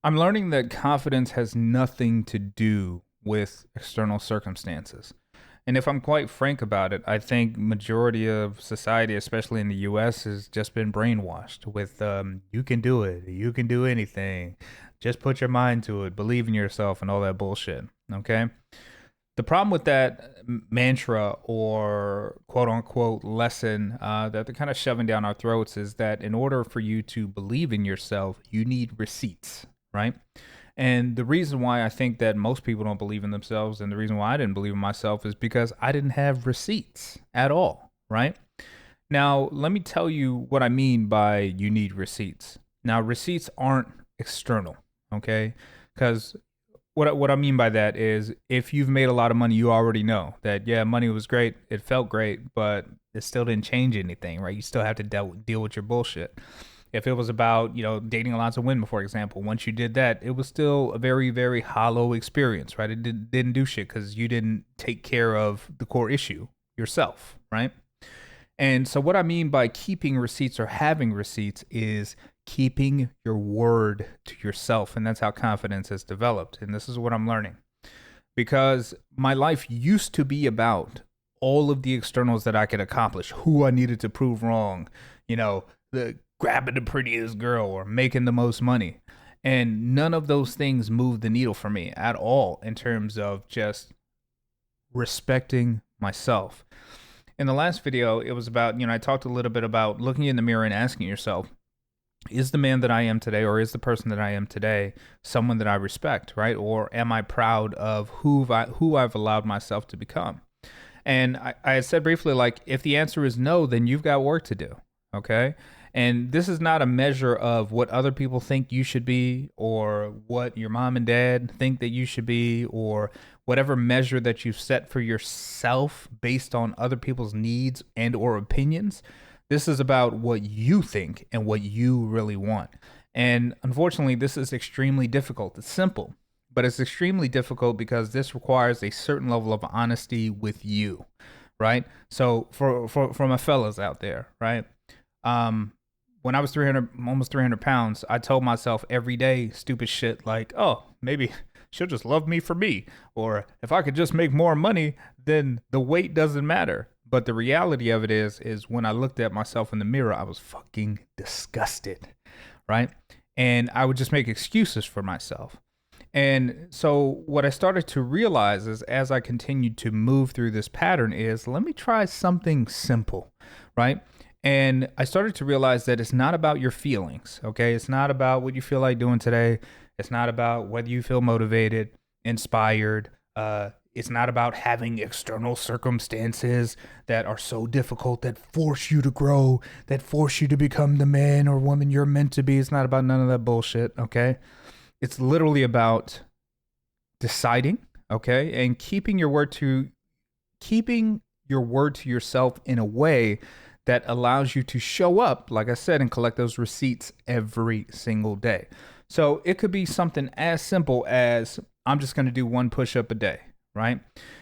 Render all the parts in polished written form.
I'm learning that confidence has nothing to do with external circumstances. And if I'm quite frank about it, I think majority of society, especially in the US, has just been brainwashed with you can do it, you can do anything. Just put your mind to it, believe in yourself and all that bullshit. Okay? The problem with that mantra or quote unquote lesson that they're kind of shoving down our throats is that in order for you to believe in yourself, you need receipts, right? And the reason why I think that most people don't believe in themselves and the reason why I didn't believe in myself is because I didn't have receipts at all, right? Now, let me tell you what I mean by you need receipts. Now, receipts aren't external, okay? Because what I mean by that is if you've made a lot of money, you already know that yeah, money was great, it felt great, but it still didn't change anything, right? You still have to deal with your bullshit. If it was about dating lots of women, for example, once you did that, it was still a very very hollow experience, right? It didn't do shit because you didn't take care of the core issue yourself, right? And so, what I mean by keeping receipts or having receipts is keeping your word to yourself. And that's how confidence has developed. And this is what I'm learning because my life used to be about all of the externals that I could accomplish, who I needed to prove wrong, the grabbing the prettiest girl or making the most money. And none of those things moved the needle for me at all in terms of just respecting myself. In the last video, it was about, I talked a little bit about looking in the mirror and asking yourself, is the man that I am today or is the person that I am today someone that I respect, right? Or am I proud of who I've allowed myself to become? And I said briefly, like, if the answer is no, then you've got work to do, okay? And this is not a measure of what other people think you should be or what your mom and dad think that you should be or whatever measure that you've set for yourself based on other people's needs and or opinions. This is about what you think and what you really want. And unfortunately, this is extremely difficult. It's simple, but it's extremely difficult because this requires a certain level of honesty with you, right? So for my fellas out there, right? When I was almost 300 pounds, I told myself every day stupid shit like, oh, maybe she'll just love me for me. Or if I could just make more money, then the weight doesn't matter. But the reality of it is when I looked at myself in the mirror, I was fucking disgusted, right? And I would just make excuses for myself. And so what I started to realize is as I continued to move through this pattern is let me try something simple, right? And I started to realize that it's not about your feelings, okay? It's not about what you feel like doing today. It's not about whether you feel motivated, inspired. It's not about having external circumstances that are so difficult that force you to grow, that force you to become the man or woman you're meant to be. It's not about none of that bullshit, okay? It's literally about deciding, okay, and keeping your word to yourself in a way that allows you to show up, like I said, and collect those receipts every single day. So it could be something as simple as I'm just going to do one push-up a day, right?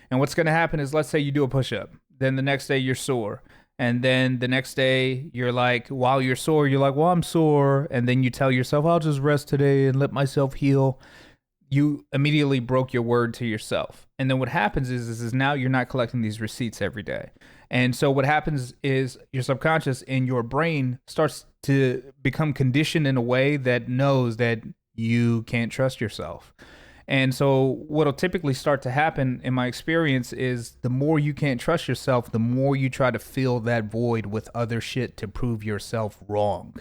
And what's going to happen is, let's say you do a push-up, then the next day you're sore. And then the next day you're like, while you're sore, you're like, well, I'm sore. And then you tell yourself, I'll just rest today and let myself heal. You immediately broke your word to yourself. And then what happens is now you're not collecting these receipts every day. And so what happens is your subconscious and your brain starts to become conditioned in a way that knows that you can't trust yourself. And so what'll typically start to happen in my experience is the more you can't trust yourself, the more you try to fill that void with other shit to prove yourself wrong.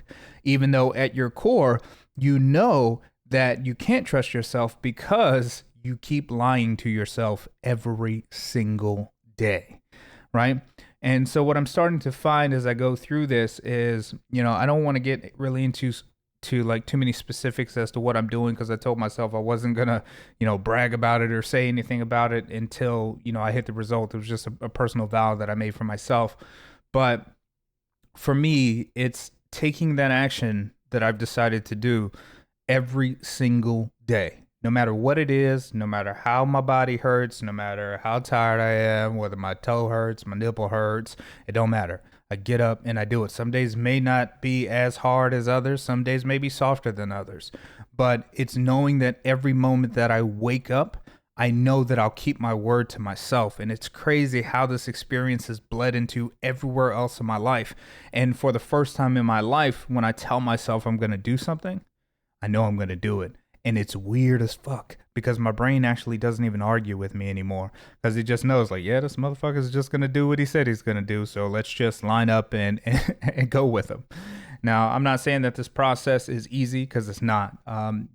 Even though at your core, you know that you can't trust yourself because you keep lying to yourself every single day, right? And so what I'm starting to find as I go through this is, I don't want to get really into like too many specifics as to what I'm doing because I told myself I wasn't gonna, brag about it or say anything about it until, I hit the result. It was just a personal vow that I made for myself. But for me, it's taking that action that I've decided to do every single day. No matter what it is, no matter how my body hurts, no matter how tired I am, whether my toe hurts, my nipple hurts, it don't matter. I get up and I do it. Some days may not be as hard as others. Some days may be softer than others. but it's knowing that every moment that I wake up, I know that I'll keep my word to myself. And it's crazy how this experience has bled into everywhere else in my life. And for the first time in my life, when I tell myself I'm going to do something, I know I'm going to do it. And it's weird as fuck because my brain actually doesn't even argue with me anymore because it just knows, like, yeah, this motherfucker's just going to do what he said he's going to do. So let's just line up and go with him. Now, I'm not saying that this process is easy because it's not.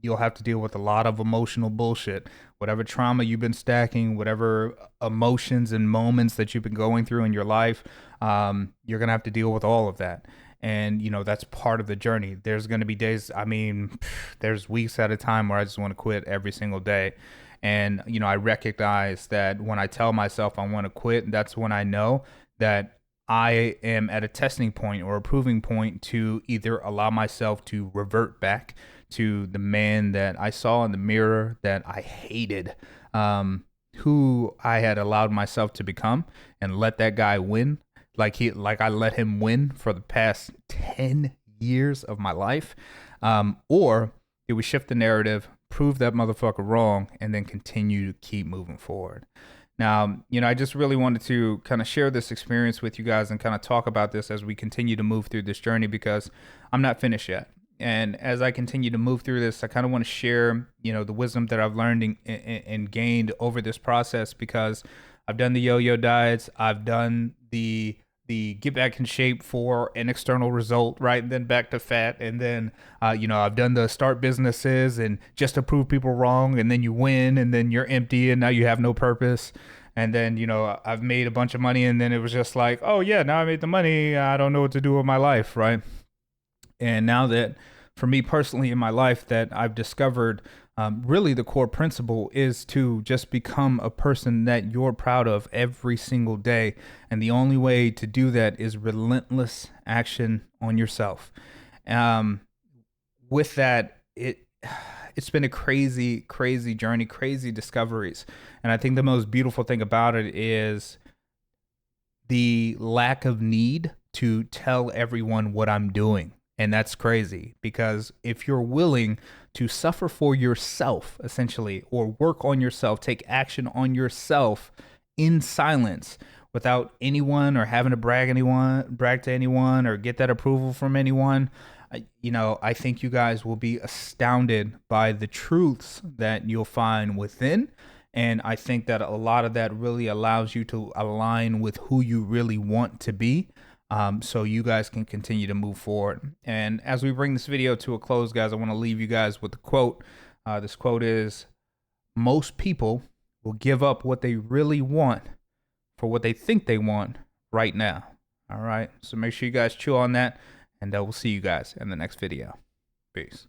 You'll have to deal with a lot of emotional bullshit. Whatever trauma you've been stacking, whatever emotions and moments that you've been going through in your life, you're going to have to deal with all of that. And, you know, that's part of the journey. There's going to be days, I mean, there's weeks at a time where I just want to quit every single day. And, you know, I recognize that when I tell myself I want to quit, that's when I know that I am at a testing point or a proving point to either allow myself to revert back to the man that I saw in the mirror that I hated, who I had allowed myself to become, and let that guy win. Like I let him win for the past 10 years of my life. Or do we shift the narrative, prove that motherfucker wrong, and then continue to keep moving forward? Now, you know, I just really wanted to kind of share this experience with you guys and kind of talk about this as we continue to move through this journey, because I'm not finished yet. And as I continue to move through this, I kind of want to share, you know, the wisdom that I've learned and gained over this process, because I've done the yo-yo diets. I've done the get back in shape for an external result, right? And then back to fat. And then, you know, I've done the start businesses and just to prove people wrong. And then you win and then you're empty and now you have no purpose. And then, you know, I've made a bunch of money and then it was just like, oh yeah, now I made the money. I don't know what to do with my life, right? And now that for me personally in my life that I've discovered really the core principle is to just become a person that you're proud of every single day. And the only way to do that is relentless action on yourself. With that, it's been a crazy, crazy journey, crazy discoveries. And I think the most beautiful thing about it is the lack of need to tell everyone what I'm doing. And that's crazy, because if you're willing to suffer for yourself, essentially, or work on yourself, take action on yourself in silence without anyone or having to brag to anyone or get that approval from anyone, you know, I think you guys will be astounded by the truths that you'll find within. And I think that a lot of that really allows you to align with who you really want to be. So you guys can continue to move forward. And as we bring this video to a close, guys, I want to leave you guys with a quote. This quote is, most people will give up what they really want for what they think they want right now. All right. So make sure you guys chew on that, and we'll see you guys in the next video. Peace.